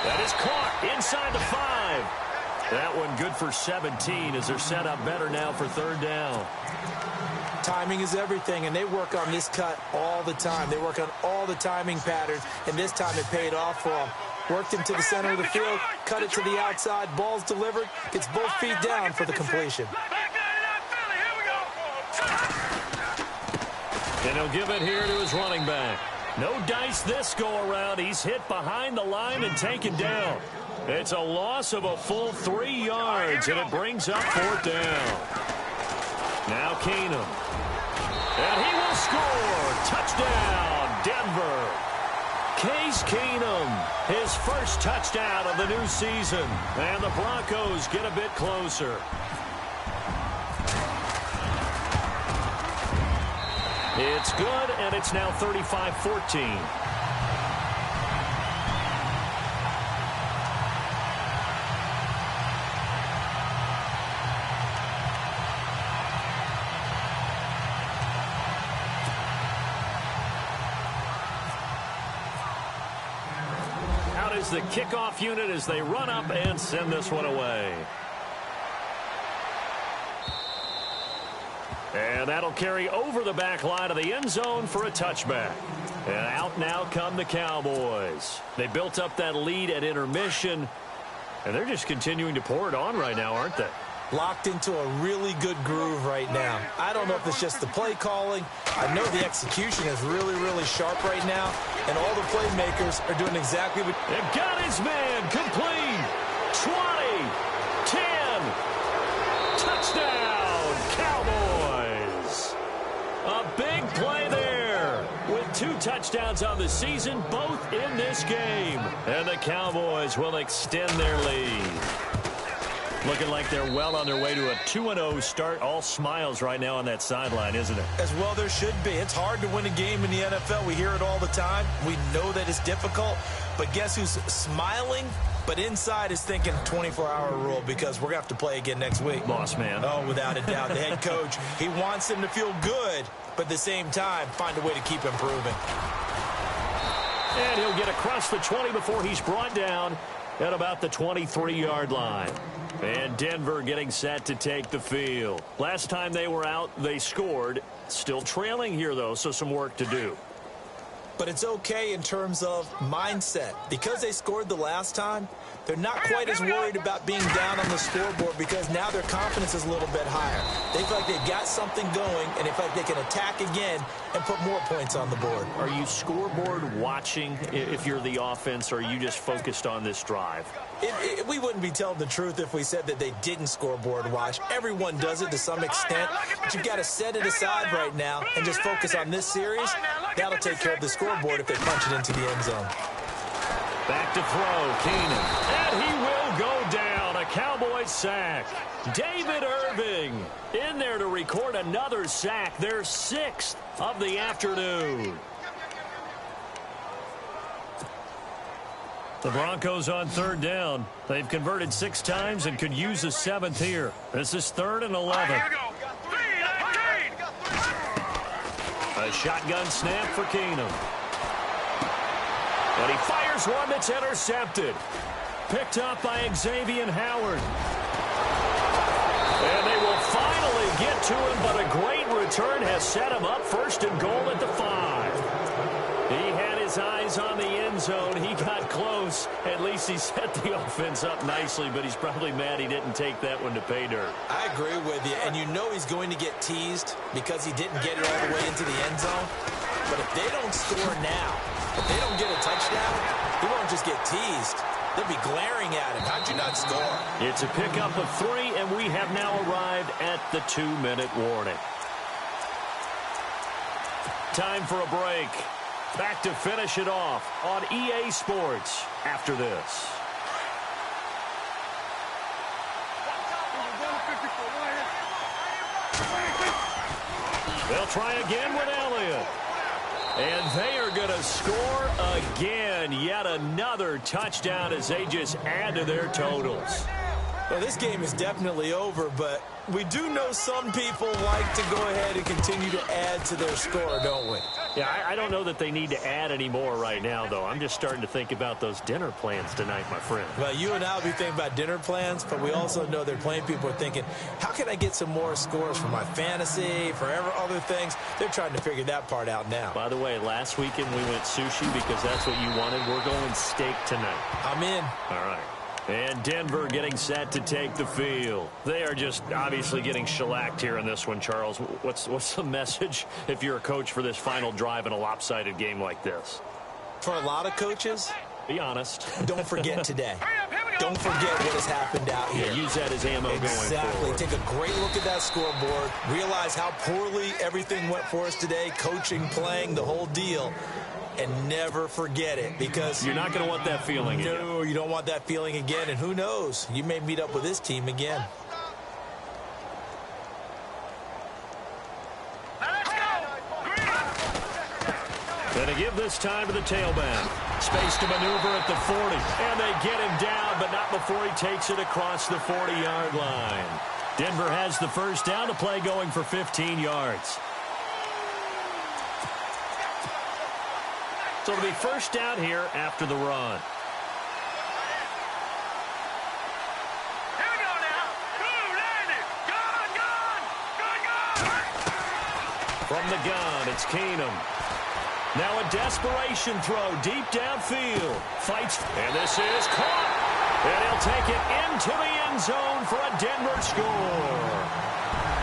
S2: That is caught inside the 5. That one good for 17 as they're set up better now for third down.
S3: Timing is everything, and they work on this cut all the time. They work on all the timing patterns, and this time it paid off for them. Worked him to the center of the field, cut it to the outside, ball's delivered, gets both feet down for the completion.
S2: And he'll give it here to his running back. No dice this go-around. He's hit behind the line and taken down. It's a loss of a full 3 yards, and it brings up fourth down. Now Keenum. And he will score. Touchdown, Denver. Case Keenum, his first touchdown of the new season. And the Broncos get a bit closer. It's good, and it's now 35-14. Out is the kickoff unit as they run up and send this one away. And that'll carry over the back line of the end zone for a touchback. And out now come the Cowboys. They built up that lead at intermission, and they're just continuing to pour it on right now, aren't they?
S3: Locked into a really good groove right now. I don't know if it's just the play calling. I know the execution is really, really sharp right now, and all the playmakers are doing exactly what...
S2: They've got his man complete. 20, 10, touchdown, Cowboys. A big play there with 2 touchdowns on the season, both in this game. And the Cowboys will extend their lead. Looking like they're well on their way to a 2-0 start. All smiles right now on that sideline, isn't it?
S3: As well there should be. It's hard to win a game in the NFL. We hear it all the time. We know that it's difficult. But guess who's smiling? But inside is thinking 24-hour rule because we're going to have to play again next week.
S2: Boss man.
S3: Oh, without a doubt. The head coach, he wants them to feel good, but at the same time, find a way to keep improving.
S2: And he'll get across the 20 before he's brought down at about the 23-yard line. And Denver getting set to take the field. Last time they were out, they scored. Still trailing here, though, so some work to do.
S3: But it's okay in terms of mindset. Because they scored the last time, they're not quite as worried about being down on the scoreboard because now their confidence is a little bit higher. They feel like they've got something going, and they feel like they can attack again and put more points on the board.
S2: Are you scoreboard watching if you're the offense, or are you just focused on this drive?
S3: We wouldn't be telling the truth if we said that they didn't scoreboard watch. Everyone does it to some extent, but you've got to set it aside right now and just focus on this series. That'll take care of the scoreboard if they punch it into the end zone.
S2: Back to throw, Keenum. And he will go down. A Cowboys sack. David Irving in there to record another sack, their 6th of the afternoon. The Broncos on 3rd down. They've converted 6 times and could use a 7th here. This is 3rd and 11.
S4: Here we go. 3-19.
S2: A shotgun snap for Keenum. And he fires one that's intercepted. Picked up by Xavier Howard. And they will finally get to him, but a great return has set him up 1st and goal at the 5. He had his eyes on the end zone. He got close. At least he set the offense up nicely, but he's probably mad he didn't take that one to pay dirt.
S3: I agree with you, and you know he's going to get teased because he didn't get it all the way into the end zone. But if they don't score now, if they don't get a touchdown, he won't just get teased. They'll be glaring at him. How'd you not score?
S2: It's a pickup of 3, and we have now arrived at the 2-minute warning. Time for a break. Back to finish it off on EA Sports after this. They'll try again with Elliott. And they are going to score again. Yet another touchdown as they just add to their totals.
S3: Well, this game is definitely over, but we do know some people like to go ahead and continue to add to their score, don't we?
S2: Yeah, I don't know that they need to add any more right now, though. I'm just starting to think about those dinner plans tonight, my friend.
S3: Well, you and I will be thinking about dinner plans, but we also know there are plenty of people are thinking, how can I get some more scores for my fantasy, for other things? They're trying to figure that part out now.
S2: By the way, last weekend we went sushi because that's what you wanted. We're going steak tonight.
S3: I'm in.
S2: All right. And Denver getting set to take the field. They are just obviously getting shellacked here in this one, Charles. What's the message if you're a coach for this final drive in a lopsided game like this?
S3: For a lot of coaches,
S2: be honest.
S3: Don't forget today. Don't forget what has happened out here.
S2: Yeah, use that as ammo going forward.
S3: Exactly. Take a great look at that scoreboard. Realize how poorly everything went for us today. Coaching, playing, the whole deal. And never forget it, because
S2: you're not going to want that feeling again.
S3: No, you don't want that feeling again. And who knows? You may meet up with this team again.
S2: Going to give this time to the tailback. Space to maneuver at the 40. And they get him down, but not before he takes it across the 40-yard line. Denver has the 1st down to play, going for 15 yards. So it'll be 1st down here after the run.
S4: Here we go now. Ooh, landed. Gone.
S2: From the gun, it's Keenum. Now a desperation throw deep downfield. Fights, and this is caught. And he'll take it into the end zone for a Denver score.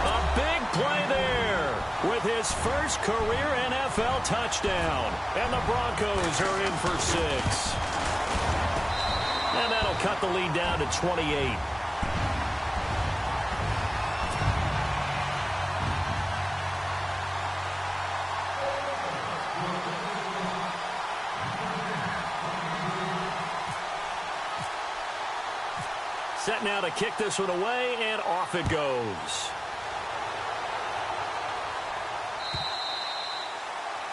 S2: A big play there with his first career NFL touchdown. And the Broncos are in for 6. And that'll cut the lead down to 28. Set now to kick this one away, and off it goes.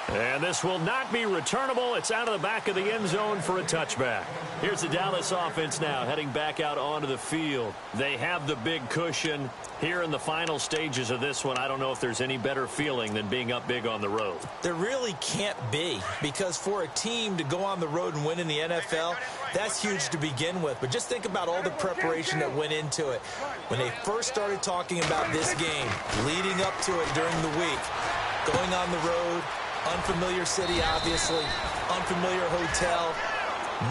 S2: And this will not be returnable. It's out of the back of the end zone for a touchback. Here's the Dallas offense now heading back out onto the field. They have the big cushion. Here in the final stages of this one, I don't know if there's any better feeling than being up big on the road.
S3: There really can't be, because for a team to go on the road and win in the NFL, that's huge to begin with. But just think about all the preparation that went into it. When they first started talking about this game, leading up to it during the week, going on the road, unfamiliar city, obviously, unfamiliar hotel.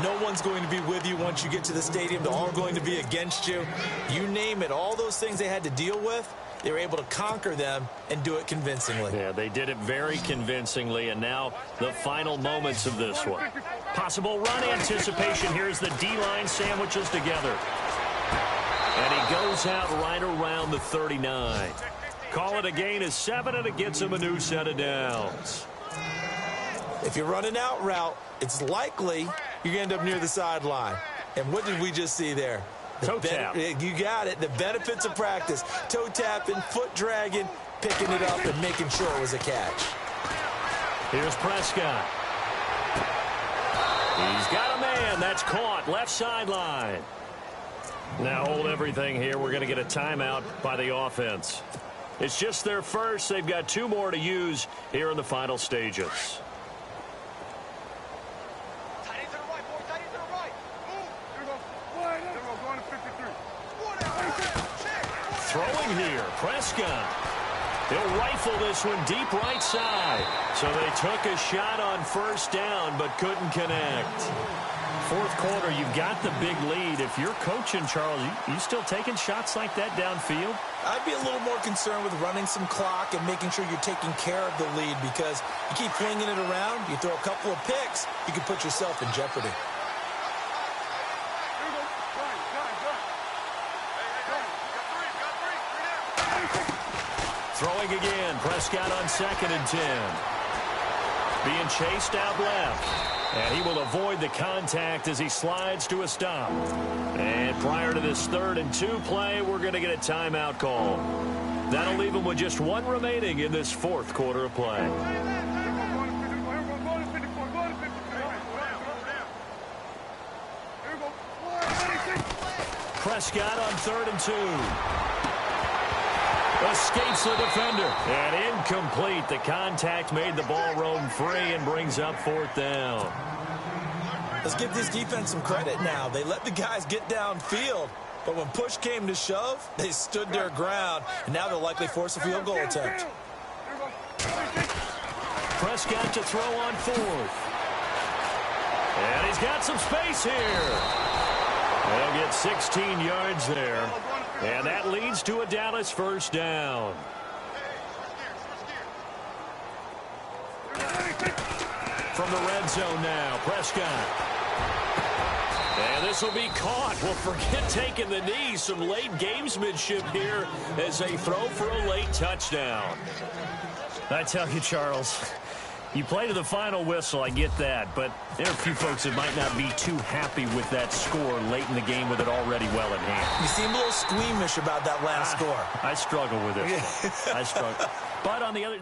S3: No one's going to be with you once you get to the stadium. They're all going to be against you. You name it, all those things they had to deal with, they were able to conquer them and do it convincingly.
S2: Yeah, they did it very convincingly, and now the final moments of this one. Possible run anticipation. Here's the D-line sandwiches together. And he goes out right around the 39. Call it a gain of 7, and it gets him a new set of downs.
S3: If you're running out route, it's likely you're going to end up near the sideline. And what did we just see there?
S2: Toe tap.
S3: You got it. The benefits of practice. Toe tapping, foot dragging, picking it up, and making sure it was a catch.
S2: Here's Prescott. He's got a man. That's caught. Left sideline. Now hold everything here. We're going to get a timeout by the offense. It's just their first. They've got 2 more to use here in the final stages. Throwing here, Prescott. He'll rifle this one deep right side. So they took a shot on first down but couldn't connect. Fourth quarter, you've got the big lead. If you're coaching, Charles, you still taking shots like that downfield?
S3: I'd be a little more concerned with running some clock and making sure you're taking care of the lead, because you keep flinging it around, you throw a couple of picks, you can put yourself in jeopardy.
S2: Throwing again, Prescott on 2nd and 10. Being chased out left. And he will avoid the contact as he slides to a stop. And prior to this 3rd and 2 play, we're going to get a timeout call. That'll leave him with just 1 remaining in this 4th quarter of play. Prescott on 3rd and 2. Escapes the defender. And incomplete. The contact made the ball roam free and brings up 4th down.
S3: Let's give this defense some credit now. They let the guys get downfield, but when push came to shove, they stood their ground, and now they'll likely force a field goal attempt.
S2: Prescott to throw on 4th. And he's got some space here. They'll get 16 yards there. And that leads to a Dallas first down. From the red zone now, Prescott. And this will be caught. Well, forget taking the knee. Some late gamesmanship here as they throw for a late touchdown. I tell you, Charles, you play to the final whistle, I get that, but there are a few folks that might not be too happy with that score late in the game with it already well in hand.
S3: You seem a little squeamish about that last score.
S2: I struggle with it. I struggle. But on the other...